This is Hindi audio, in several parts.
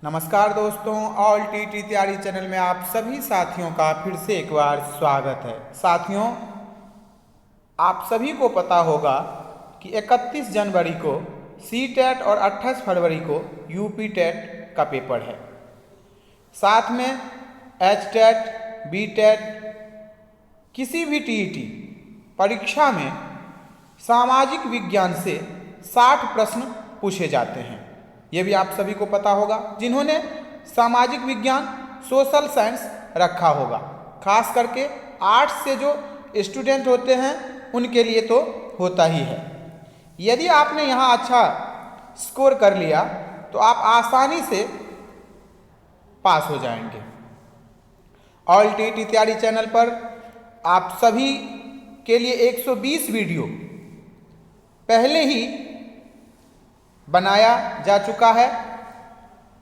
नमस्कार दोस्तों, ऑल टीटी तैयारी चैनल में आप सभी साथियों का फिर से एक बार स्वागत है। साथियों, आप सभी को पता होगा कि 31 जनवरी को सी-टेट और 28 फरवरी को यूपी-टेट का पेपर है। साथ में एच-टेट, बी-टेट, किसी भी टीईटी परीक्षा में सामाजिक विज्ञान से 60 प्रश्न पूछे जाते हैं। ये भी आप सभी को पता होगा, जिन्होंने सामाजिक विज्ञान, सोशल साइंस रखा होगा। खास करके आर्ट्स से जो स्टूडेंट होते हैं उनके लिए तो होता ही है। यदि आपने यहाँ अच्छा स्कोर कर लिया तो आप आसानी से पास हो जाएंगे। ऑल टीटी तैयारी चैनल पर आप सभी के लिए 120 वीडियो पहले ही बनाया जा चुका है,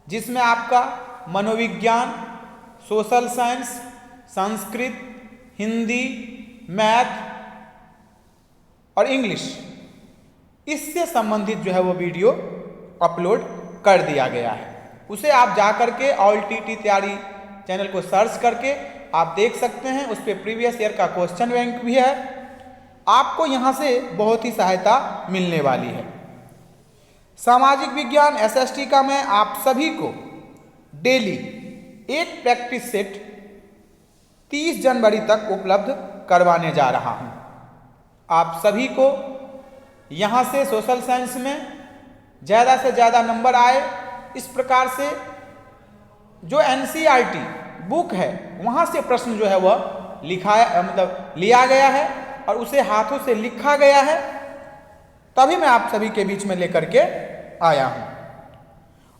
जिसमें आपका मनोविज्ञान, social science, Sanskrit, Hindi, math और इंग्लिश, इससे संबंधित जो है वो वीडियो अपलोड कर दिया गया है। उसे आप जा करके ऑल टीटी तैयारी चैनल को सर्च करके आप देख सकते हैं। उस पर प्रीवियस ईयर का क्वेश्चन बैंक भी है। आपको यहाँ से बहुत ही सहायता मिलने वाली है। सामाजिक विज्ञान एसएसटी का मैं आप सभी को डेली एक प्रैक्टिस सेट 30 जनवरी तक उपलब्ध करवाने जा रहा हूं। आप सभी को यहां से सोशल साइंस में ज़्यादा से ज़्यादा नंबर आए, इस प्रकार से जो एनसीईआरटी बुक है वहां से प्रश्न जो है वह लिया गया है और उसे हाथों से लिखा गया है, तभी मैं आप सभी के बीच में लेकर के आया हूं।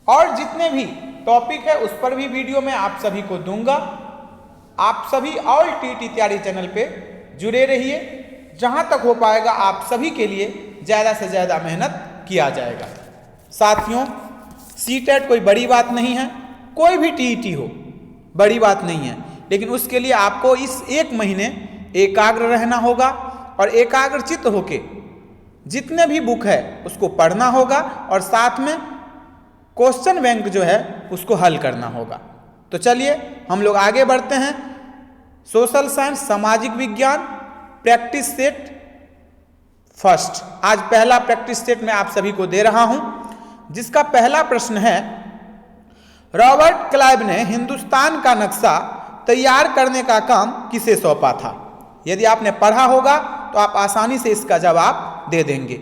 और जितने भी टॉपिक है उस पर भी वीडियो मैं आप सभी को दूंगा। आप सभी ऑल टीटी तैयारी चैनल पे जुड़े रहिए। जहां तक हो पाएगा आप सभी के लिए ज़्यादा से ज़्यादा मेहनत किया जाएगा। साथियों, सी-टेट कोई बड़ी बात नहीं है, कोई भी टीईटी हो बड़ी बात नहीं है, लेकिन उसके लिए आपको इस एक महीने एकाग्र रहना होगा और एकाग्रचित्त होके जितने भी बुक है उसको पढ़ना होगा और साथ में क्वेश्चन बैंक जो है उसको हल करना होगा। तो चलिए हम लोग आगे बढ़ते हैं। सोशल साइंस, सामाजिक विज्ञान, प्रैक्टिस सेट फर्स्ट। आज पहला प्रैक्टिस सेट मैं आप सभी को दे रहा हूं, जिसका पहला प्रश्न है, रॉबर्ट क्लाइव ने हिंदुस्तान का नक्शा तैयार करने का काम किसे सौंपा था? यदि आपने पढ़ा होगा तो आप आसानी से इसका जवाब दे देंगे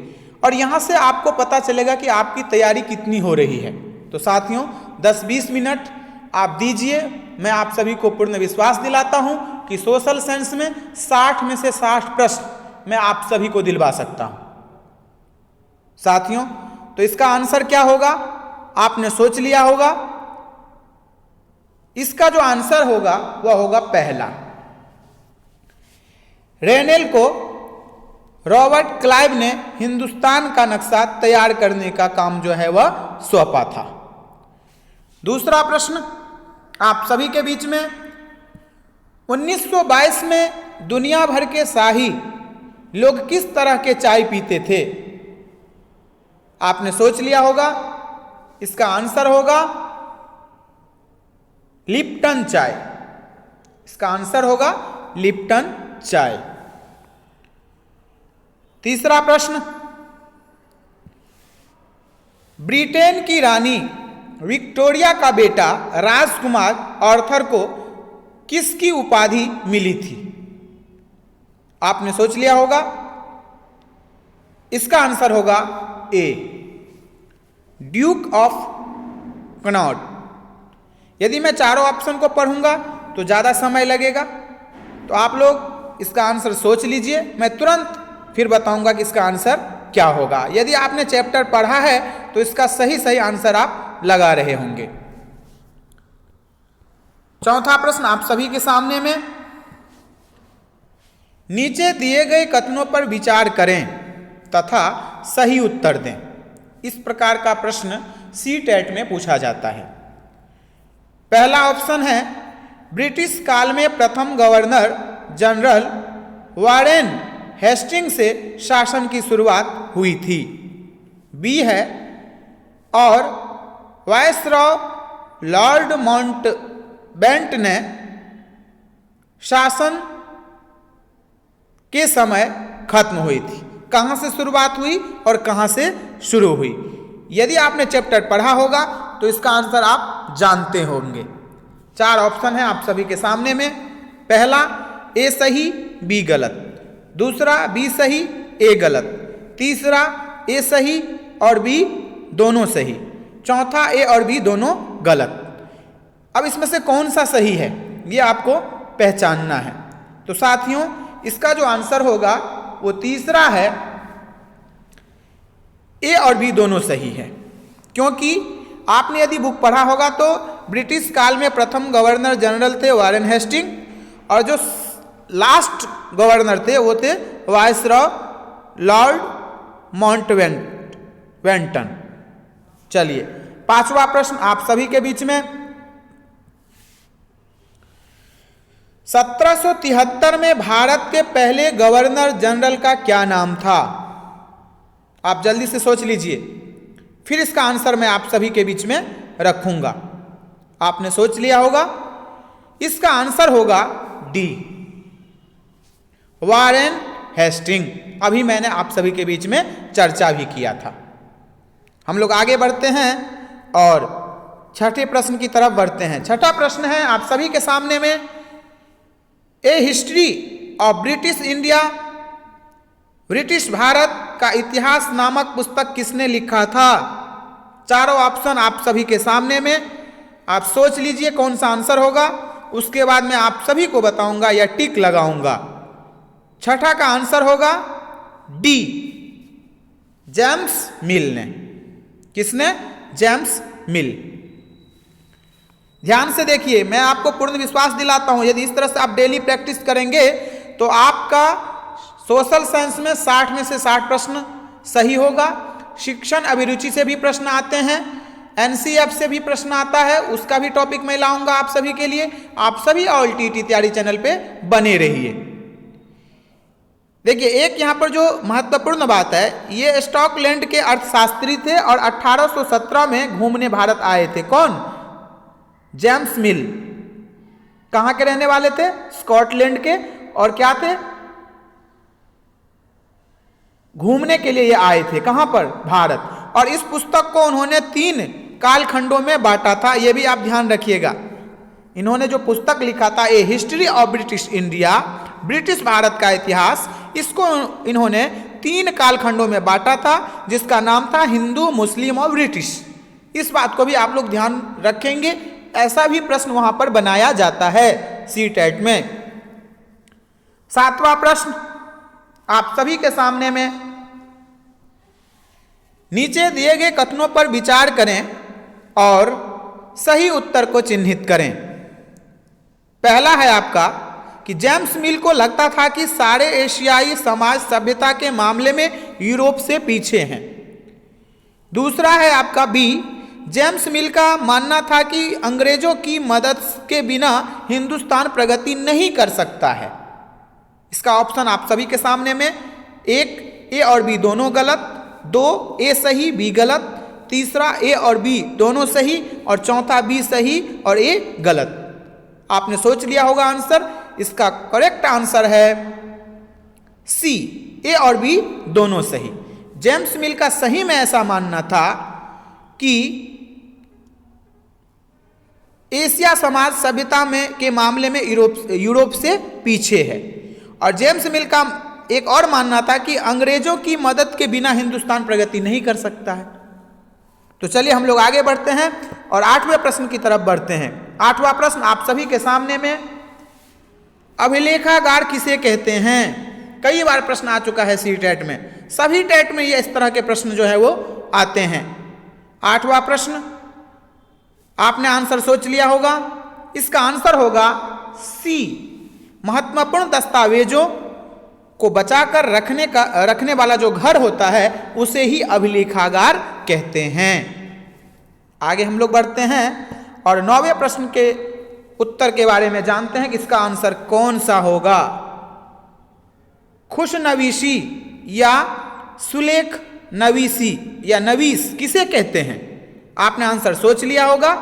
और यहां से आपको पता चलेगा कि आपकी तैयारी कितनी हो रही है। तो साथियों, 10-20 मिनट आप दीजिए। मैं आप सभी को पूर्ण विश्वास दिलाता हूं कि सोशल साइंस में 60 में से 60 प्रश्न मैं आप सभी को दिलवा सकता हूं। साथियों, तो इसका आंसर क्या होगा आपने सोच लिया होगा। इसका जो आंसर होगा वह होगा पहला। रेनेल को रॉबर्ट क्लाइव ने हिंदुस्तान का नक्शा तैयार करने का काम जो है वह सौंपा था। दूसरा प्रश्न आप सभी के बीच में, 1922 में दुनिया भर के शाही लोग किस तरह के चाय पीते थे? आपने सोच लिया होगा। इसका आंसर होगा लिप्टन चाय। इसका आंसर होगा लिप्टन चाय। तीसरा प्रश्न, ब्रिटेन की रानी विक्टोरिया का बेटा राजकुमार आर्थर को किसकी उपाधि मिली थी? आपने सोच लिया होगा। इसका आंसर होगा ए, ड्यूक ऑफ कनॉट। यदि मैं चारों ऑप्शन को पढ़ूंगा तो ज़्यादा समय लगेगा, तो आप लोग इसका आंसर सोच लीजिए। मैं तुरंत फिर बताऊंगा कि इसका आंसर क्या होगा। यदि आपने चैप्टर पढ़ा है तो इसका सही आंसर आप लगा रहे होंगे। चौथा प्रश्न आप सभी के सामने में, नीचे दिए गए कथनों पर विचार करें तथा सही उत्तर दें। इस प्रकार का प्रश्न सी-टेट में पूछा जाता है। पहला ऑप्शन है, ब्रिटिश काल में प्रथम गवर्नर जनरल वारेन हेस्टिंग्स से शासन की शुरुआत हुई थी। बी है, और वायसरॉय लॉर्ड माउंटबेटन ने शासन के समय खत्म हुई थी? कहां से शुरुआत हुई और कहां से शुरू हुई? यदि आपने चैप्टर पढ़ा होगा तो इसका आंसर आप जानते होंगे। 4 ऑप्शन है आप सभी के सामने में। पहला ए सही बी गलत, दूसरा बी सही ए गलत, तीसरा ए सही और बी दोनों सही, चौथा ए और बी दोनों गलत। अब इसमें से कौन सा सही है ये आपको पहचानना है। तो साथियों इसका जो आंसर होगा वो तीसरा है, ए और बी दोनों सही है। क्योंकि आपने यदि बुक पढ़ा होगा तो ब्रिटिश काल में प्रथम गवर्नर जनरल थे वारेन हेस्टिंग, और जो लास्ट गवर्नर थे वो थे वाइसरॉय लॉर्ड माउंटबेटन। चलिए 5वां प्रश्न आप सभी के बीच में। 1773 में भारत के पहले गवर्नर जनरल का क्या नाम था? आप जल्दी से सोच लीजिए, फिर इसका आंसर मैं आप सभी के बीच में रखूंगा। आपने सोच लिया होगा, इसका आंसर होगा डी, वारेन हेस्टिंग। अभी मैंने आप सभी के बीच में चर्चा भी किया था। हम लोग आगे बढ़ते हैं और छठे प्रश्न की तरफ बढ़ते हैं। छठा प्रश्न है आप सभी के सामने में, a history of British India, British Bharat का इतिहास नामक पुस्तक किसने लिखा था? चारों ऑप्शन आप सभी के सामने में। आप सोच लीजिए कौन सा आंसर होगा, उसके बाद मैं आप सभी को बताऊंगा या टिक लगाऊंगा। छठा का आंसर होगा डी, जेम्स मिल ने। किसने? जेम्स मिल। ध्यान से देखिए, मैं आपको पूर्ण विश्वास दिलाता हूं यदि इस तरह से आप डेली प्रैक्टिस करेंगे तो आपका सोशल साइंस में 60 में से 60 प्रश्न सही होगा। शिक्षण अभिरुचि से भी प्रश्न आते हैं, एनसीएफ से भी प्रश्न आता है, उसका भी टॉपिक मैं लाऊंगा आप सभी के लिए। आप सभी ऑल टीटी तैयारी चैनल पे बने रहिए। देखिए एक यहां पर जो महत्वपूर्ण बात है, ये स्कॉटलैंड के अर्थशास्त्री थे और 1817 में घूमने भारत आए थे। कौन? जेम्स मिल। कहां के रहने वाले थे? स्कॉटलैंड के। और क्या थे? घूमने के लिए ये आए थे। कहां पर? भारत। और इस पुस्तक को उन्होंने 3 कालखंडों में बांटा था, यह भी आप ध्यान रखिएगा। इन्होंने जो पुस्तक लिखा था a history of British India, British Bharat का इतिहास, इसको इन्होंने 3 कालखंडों में बांटा था, जिसका नाम था हिंदू, मुस्लिम और ब्रिटिश। इस बात को भी आप लोग ध्यान रखेंगे, ऐसा भी प्रश्न वहां पर बनाया जाता है सीटेट में। 7वां प्रश्न आप सभी के सामने में, नीचे दिए गए कथनों पर विचार करें और सही उत्तर को चिन्हित करें। पहला है आपका कि जेम्स मिल को लगता था कि सारे एशियाई समाज सभ्यता के मामले में यूरोप से पीछे हैं। दूसरा है आपका बी, जेम्स मिल का मानना था कि अंग्रेजों की मदद के बिना हिंदुस्तान प्रगति नहीं कर सकता है। इसका ऑप्शन आप सभी के सामने में। 1 ए और बी दोनों गलत, 2 ए सही बी गलत, तीसरा ए और बी दोनों सही और चौथा बी सही और ए गलत। आपने सोच लिया होगा आंसर। इसका करेक्ट आंसर है सी, ए और बी दोनों सही। जेम्स मिल का सही में ऐसा मानना था कि एशिया समाज सभ्यता में के मामले में यूरोप से पीछे है। और जेम्स मिल का एक और मानना था कि अंग्रेजों की मदद के बिना हिंदुस्तान प्रगति नहीं कर सकता है। तो चलिए हम लोग आगे बढ़ते हैं और 8वें प्रश्न की तरफ बढ़ते हैं। 8वां प्रश्न आप सभी के सामने में, अभिलेखागार किसे कहते हैं? कई बार प्रश्न आ चुका है सीटेट में, सभी टेट में ये इस तरह के प्रश्न जो है वो आते हैं। 8वां प्रश्न आपने आंसर सोच लिया होगा। इसका आंसर होगा सी, महत्वपूर्ण दस्तावेजों को बचाकर रखने वाला जो घर होता है उसे ही अभिलेखागार कहते हैं। आगे हम लोग बढ़ते हैं और 9वें प्रश्न के उत्तर के बारे में जानते हैं कि इसका आंसर कौन सा होगा। खुशनवीसी या सुलेख नवीसी या नवीस किसे कहते हैं? आपने आंसर सोच लिया होगा।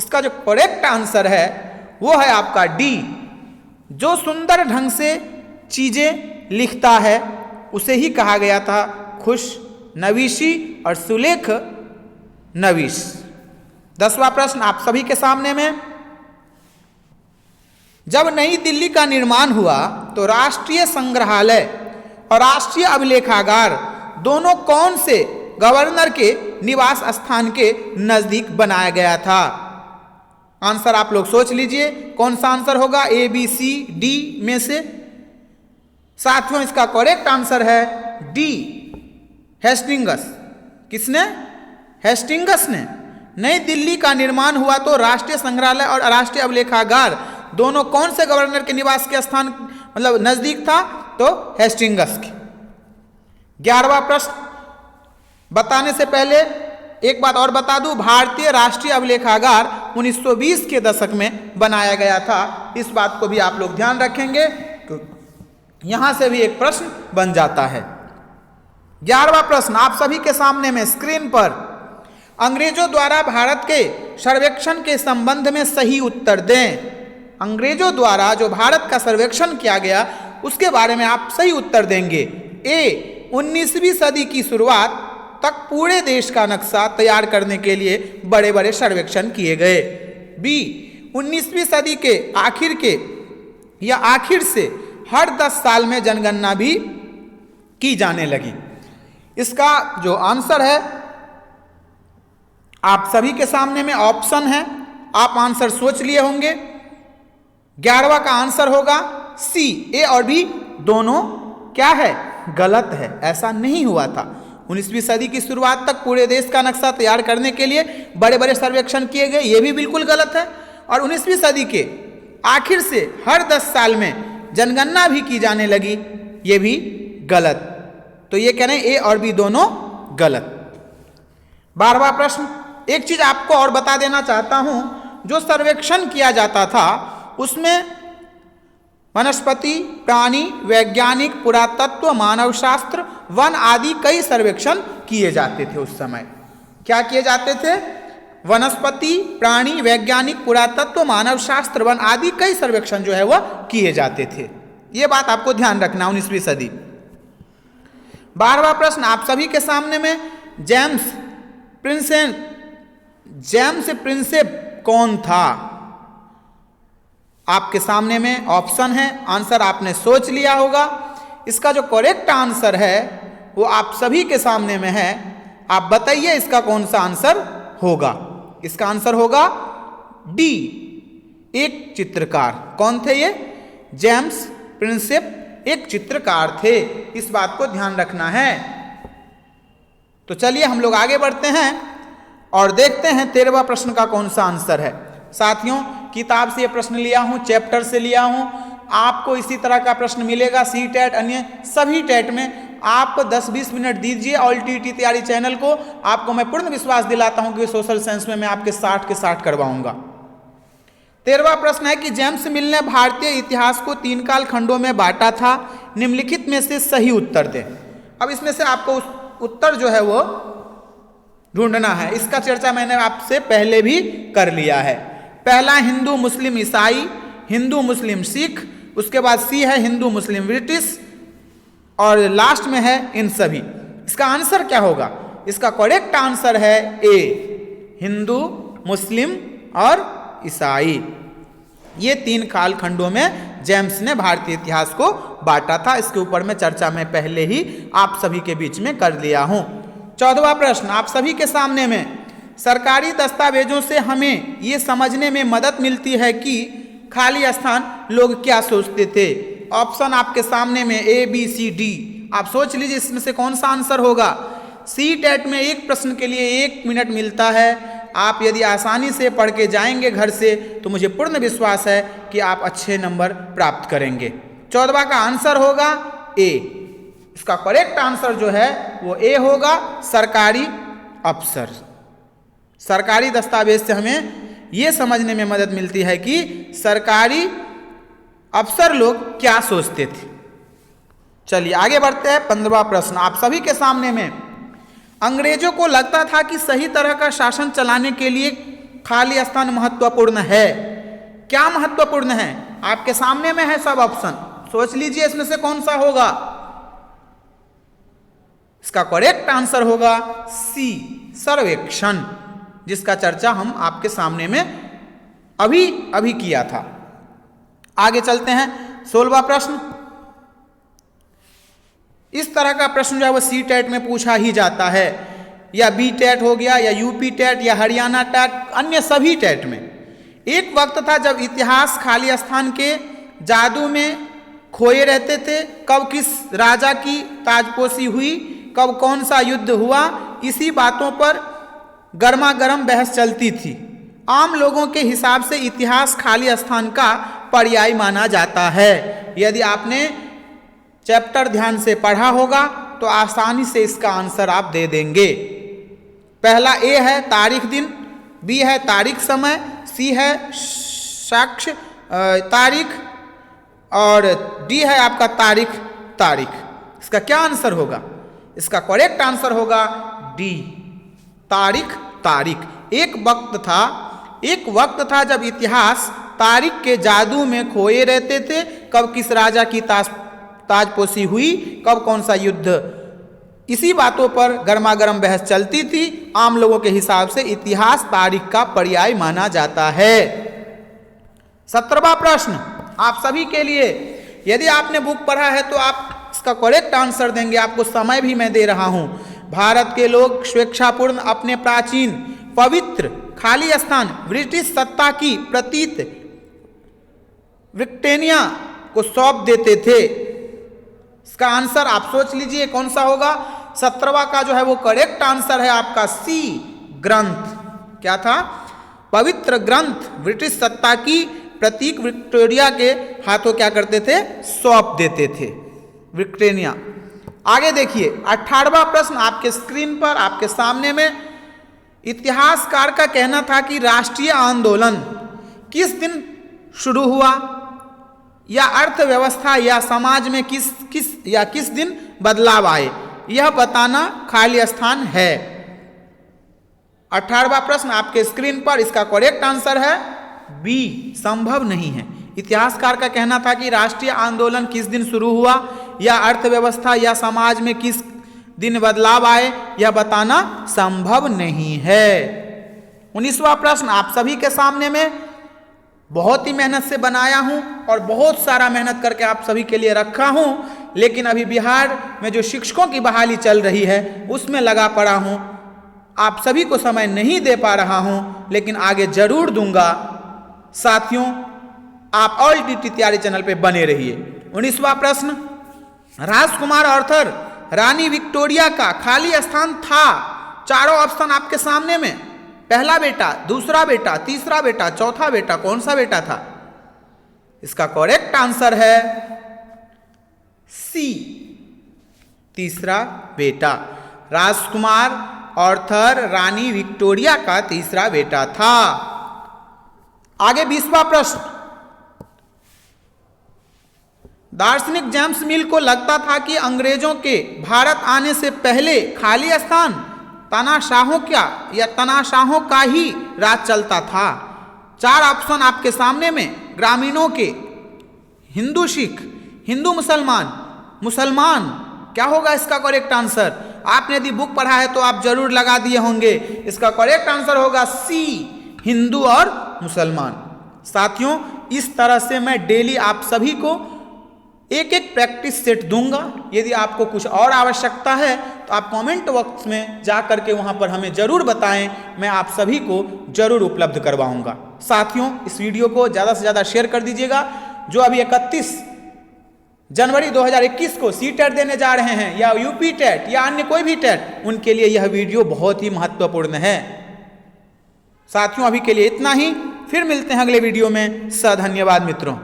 इसका जो करेक्ट आंसर है वो है आपका डी। जो सुंदर ढंग से चीजें लिखता है उसे ही कहा गया था खुश नवीशी और सुलेख नवीश। 10वां प्रश्न आप सभी के सामने में, जब नई दिल्ली का निर्माण हुआ तो राष्ट्रीय संग्रहालय और राष्ट्रीय अभिलेखागार दोनों कौन से गवर्नर के निवास स्थान के नजदीक बनाया गया था? आंसर आप लोग सोच लीजिए कौन सा आंसर होगा, ए बी सी डी में से। साथियों इसका करेक्ट आंसर है डी, हेस्टिंगस। किसने? हेस्टिंगस ने। नई दिल्ली का निर्माण हुआ तो राष्ट्रीय संग्रहालय और राष्ट्रीय अभिलेखागार दोनों कौन से गवर्नर के निवास के स्थान मतलब नजदीक था? तो हेस्टिंगस के। 11वां प्रश्न बताने से पहले एक बात और बता दूं, भारतीय राष्ट्रीय अभिलेखागार 1920 के दशक में बनाया गया था। इस बात को भी आप लोग ध्यान रखेंगे, यहां से भी एक प्रश्न बन जाता है। 11वां प्रश्न आप सभी के सामने में स्क्रीन पर, अंग्रेजों द्वारा भारत के सर्वेक्षण के संबंध में सही उत्तर दें। अंग्रेजों द्वारा जो भारत का सर्वेक्षण किया गया उसके बारे में आप सही उत्तर देंगे। ए, 19वीं सदी की शुरुआत तक पूरे देश का नक्शा तैयार करने के लिए बड़े बड़े सर्वेक्षण किए गए। बी, 19वीं सदी के आखिर से हर 10 साल में जनगणना भी की जाने लगी। इसका जो आंसर है आप सभी के सामने में ऑप्शन है, आप आंसर सोच लिए होंगे। 11वां का आंसर होगा सी, ए और बी दोनों क्या है? गलत है, ऐसा नहीं हुआ था। 19वीं सदी की शुरुआत तक पूरे देश का नक्शा तैयार करने के लिए बड़े बड़े सर्वेक्षण किए गए, ये भी बिल्कुल गलत है। और 19वीं सदी के आखिर से हर 10 साल में जनगणना भी की जाने लगी, ये भी गलत। तो ये कह रहे हैं ए और बी दोनों गलत। 12वां प्रश्न, एक चीज आपको और बता देना चाहता हूं, जो सर्वेक्षण किया जाता था उसमें वनस्पति, प्राणी, वैज्ञानिक, पुरातत्व, मानव शास्त्र, वन आदि कई सर्वेक्षण किए जाते थे। उस समय क्या किए जाते थे? वनस्पति, प्राणी, वैज्ञानिक, पुरातत्व, मानव शास्त्र, वन आदि कई सर्वेक्षण जो है वह किए जाते थे। यह बात आपको ध्यान रखना। 19वीं सदी। 12वां प्रश्न आप सभी के सामने में, जेम्स प्रिंसेप कौन था? आपके सामने में ऑप्शन है, आंसर आपने सोच लिया होगा। इसका जो करेक्ट आंसर है वो आप सभी के सामने में है। आप बताइए इसका कौन सा आंसर होगा? इसका आंसर होगा डी, एक चित्रकार। कौन थे ये? जेम्स प्रिंसेप एक चित्रकार थे। इस बात को ध्यान रखना है। तो चलिए हम लोग आगे बढ़ते हैं और देखते हैं 13वां प्रश्न का कौन सा आंसर है। साथियों किताब से ये प्रश्न लिया हूं, चैप्टर से लिया हूं। आपको इसी तरह का प्रश्न मिलेगा सी टेट अन्य सभी टेट में। आप 10-20 मिनट दीजिए और टीटी तैयारी चैनल को। आपको मैं पूर्ण विश्वास दिलाता हूं कि सोशल साइंस में मैं आपके 60 के 60 करवाऊंगा। 13वां प्रश्न है कि जेम्स मिल ने भारतीय इतिहास को 3 काल खंडों में बांटा था, निम्नलिखित में से सही उत्तर दें। अब इसमें से आपको उत्तर जो है वो ढूंढना है। इसका चर्चा मैंने आपसे पहले भी कर लिया है। पहला हिंदू मुस्लिम ईसाई, हिंदू मुस्लिम सिख, उसके बाद सी है हिंदू मुस्लिम ब्रिटिश और लास्ट में है इन सभी। इसका आंसर क्या होगा? इसका करेक्ट आंसर है ए, हिंदू मुस्लिम और ईसाई। ये 3 काल खंडों में जेम्स ने भारतीय इतिहास को बांटा था। इसके ऊपर में चर्चा मैं पहले ही आप सभी के बीच में कर लिया हूं। 14वां प्रश्न आप सभी के सामने में, सरकारी दस्तावेजों से हमें ये समझने में मदद मिलती है कि खाली स्थान लोग क्या सोचते थे। ऑप्शन आपके सामने में ए बी सी डी। आप सोच लीजिए इसमें से कौन सा आंसर होगा। सी टेट में एक प्रश्न के लिए 1 मिनट मिलता है। आप यदि आसानी से पढ़ के जाएंगे घर से तो मुझे पूर्ण विश्वास है कि आप अच्छे नंबर प्राप्त करेंगे। 14वां का आंसर होगा ए। इसका करेक्ट आंसर जो है वो ए होगा, सरकारी अफसर। सरकारी दस्तावेज से हमें यह समझने में मदद मिलती है कि सरकारी अफसर लोग क्या सोचते थे। चलिए आगे बढ़ते हैं। 15वां प्रश्न आप सभी के सामने में, अंग्रेजों को लगता था कि सही तरह का शासन चलाने के लिए खाली स्थान महत्वपूर्ण है। क्या महत्वपूर्ण है? आपके सामने में है सब ऑप्शन, सोच लीजिए इसमें से कौन सा होगा। इसका करेक्ट आंसर होगा सी, सर्वेक्षण, जिसका चर्चा हम आपके सामने में अभी अभी किया था। आगे चलते हैं, 16वां प्रश्न। इस तरह का प्रश्न जो है वो सी टेट में पूछा ही जाता है, या बी टेट हो गया, या यूपी टेट, या हरियाणा टेट, अन्य सभी टेट में। एक वक्त था जब इतिहास खाली स्थान के जादू में खोए रहते थे। कब किस राजा की ताजपोशी हुई, कब कौन सा युद्ध हुआ, इसी बातों पर गर्मा गर्म बहस चलती थी। आम लोगों के हिसाब से इतिहास खाली स्थान का पर्याय माना जाता है। यदि आपने चैप्टर ध्यान से पढ़ा होगा तो आसानी से इसका आंसर आप दे देंगे। पहला ए है तारीख दिन, बी है तारीख समय, सी है साक्ष्य तारीख, और डी है आपका तारीख। इसका क्या आंसर होगा? इसका करेक्ट आंसर होगा डी, तारीख। एक वक्त था जब इतिहास तारीख के जादू में खोए रहते थे। कब किस राजा की ताजपोशी हुई, कब कौन सा युद्ध, इसी बातों पर गर्मा गर्म बहस चलती थी। आम लोगों के हिसाब से इतिहास तारीख का पर्याय माना जाता है। 17वां प्रश्न आप सभी के लिए, यदि आपने बुक पढ़ा है तो आप इसका करेक्ट आंसर देंगे। आपको समय भी मैं दे रहा हूं। भारत के लोग स्वेच्छापूर्ण अपने प्राचीन पवित्र खाली स्थान ब्रिटिश सत्ता की प्रतीत ब्रिटेनिया को सौंप देते थे। इसका आंसर आप सोच लीजिए कौन सा होगा। 17वां का जो है वो करेक्ट आंसर है आपका सी, ग्रंथ। क्या था? पवित्र ग्रंथ ब्रिटिश सत्ता की प्रतीक विक्टोरिया के हाथों क्या करते थे? सौंप देते थे, विक्टोरिया। आगे देखिए 18वां प्रश्न आपके स्क्रीन पर, आपके सामने में। इतिहासकार का कहना था कि राष्ट्रीय आंदोलन किस दिन शुरू हुआ, या अर्थव्यवस्था या समाज में किस दिन बदलाव आए, यह बताना खाली स्थान है। 18वां प्रश्न आपके स्क्रीन पर, इसका करेक्ट आंसर है बी, संभव नहीं है। इतिहासकार का कहना था कि राष्ट्रीय आंदोलन किस दिन शुरू हुआ, या अर्थव्यवस्था या समाज में किस दिन बदलाव आए, यह बताना संभव नहीं है। 19वां प्रश्न आप सभी के सामने में, बहुत ही मेहनत से बनाया हूं और बहुत सारा मेहनत करके आप सभी के लिए रखा हूं, लेकिन अभी बिहार में जो शिक्षकों की बहाली चल रही है उसमें लगा पड़ा हूं। आप सभी को समय नहीं दे पा रहा हूं, लेकिन आगे जरूर दूंगा। साथियों, आप ऑल टीटी तैयारी चैनल पे बने रहिए। 19वां प्रश्न, राजकुमार आर्थर रानी विक्टोरिया का खाली स्थान था। चारों ऑप्शन आपके सामने में। पहला बेटा, दूसरा बेटा, तीसरा बेटा, चौथा बेटा, कौन सा बेटा था? इसका करेक्ट आंसर है सी, तीसरा बेटा। राजकुमार आर्थर रानी विक्टोरिया का तीसरा बेटा था। आगे 20वां प्रश्न, दार्शनिक जेम्स मिल को लगता था कि अंग्रेजों के भारत आने से पहले खाली स्थान तानाशाहों का ही राज चलता था। 4 ऑप्शन आपके सामने में। ग्रामीणों के, हिंदू सिख, हिंदू मुसलमान, क्या होगा इसका करेक्ट आंसर? आपने यदि बुक पढ़ा है तो आप जरूर लगा दिए होंगे। इसका करेक्ट आंसर होगा सी, हिंदू और मुसलमान। साथियों, इस तरह से मैं डेली आप सभी को एक प्रैक्टिस सेट दूंगा। यदि आपको कुछ और आवश्यकता है तो आप कमेंट बॉक्स में जा करके वहां पर हमें जरूर बताएं, मैं आप सभी को जरूर उपलब्ध करवाऊंगा। साथियों, इस वीडियो को ज़्यादा से ज़्यादा शेयर कर दीजिएगा। जो अभी 31 जनवरी 2021 को सी टेट देने जा रहे हैं, या यूपी टेट या अन्य कोई भी टेट, उनके लिए यह वीडियो बहुत ही महत्वपूर्ण है। साथियों, अभी के लिए इतना ही। फिर मिलते हैं अगले वीडियो में। धन्यवाद मित्रों।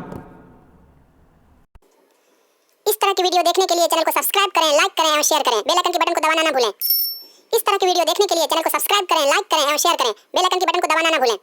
इस तरह की वीडियो देखने के लिए चैनल को सब्सक्राइब करें, लाइक करें और शेयर करें। बेल आइकन के बटन को दबाना ना भूलें। इस तरह की वीडियो देखने के लिए चैनल को सब्सक्राइब करें, लाइक करें और शेयर करें। बेल आइकन के बटन को दबाना ना भूलें।